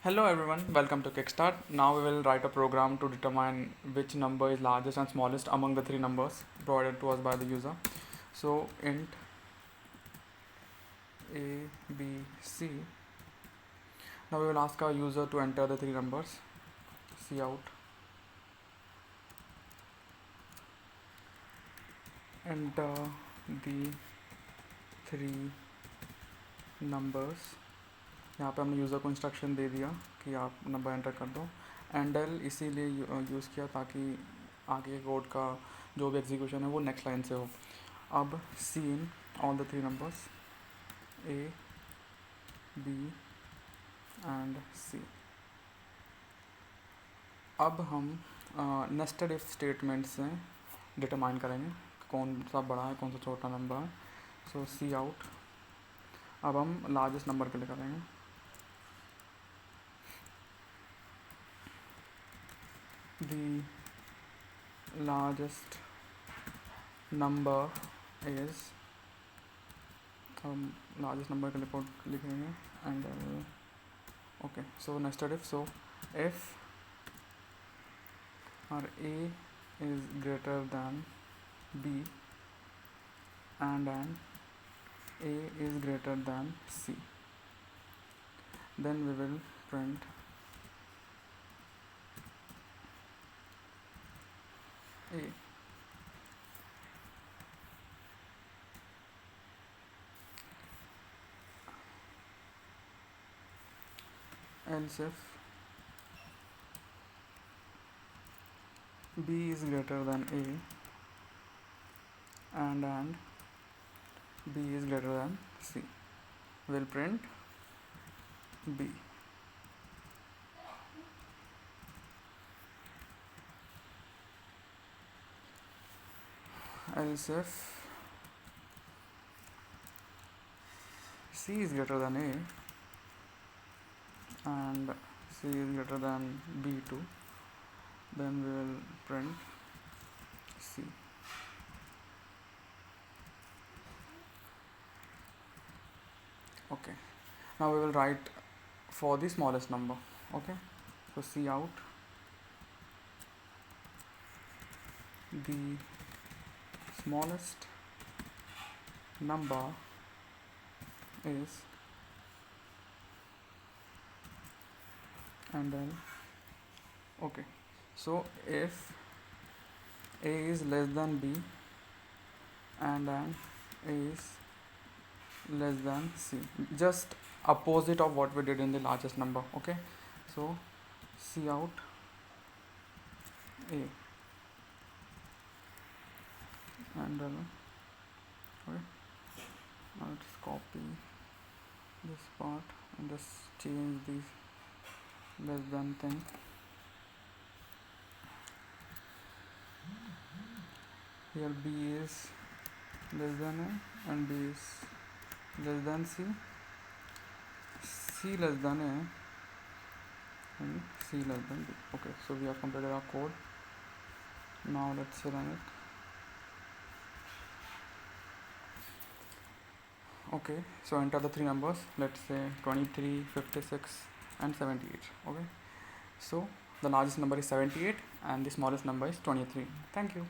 Hello everyone, welcome to Kickstart. Now we will write a program to determine which number is largest and smallest among the three numbers provided to us by the user. So int a, b, c. Now we will ask our user to enter the three numbers. Cout, enter the three numbers. यहाँ पे हमने user को instruction दे दिया कि आप number enter कर दो. एंडल इसीलिए यूज़ किया ताकि आगे कोड का जो भी एग्जीक्यूशन है वो नेक्स्ट लाइन से हो. अब see in all the three numbers A, B and C. अब हम नेस्टेड इफ स्टेटमेंट से डिटरमाइन करेंगे कौन सा बड़ा है कौन सा छोटा नंबर है. सो सी आउट. अब हम लार्जेस्ट नंबर के लिए करेंगे. The largest number is largest number के लिए कोड लिखेंगे and okay, so nested if. So if our a is greater than b and a is greater than c, then we will print a. Else if b is greater than a and b is greater than c, we'll print b. Else if c is greater than a and c is greater than b too, then we will print c. Okay, now we will write for the smallest number. Okay, so c out the smallest number is, and then okay, so if a is less than b and then a is less than c, just opposite of what we did in the largest number. Okay, so c out a and okay, now let's copy this part and just change this less than thing. Here b is less than a and b is less than c, c less than a and c less than b. Okay, so we have completed our code. Now let's run it. Okay, so enter the three numbers, let's say 23, 56 and 78. Okay, so the largest number is 78 and the smallest number is 23. Thank you.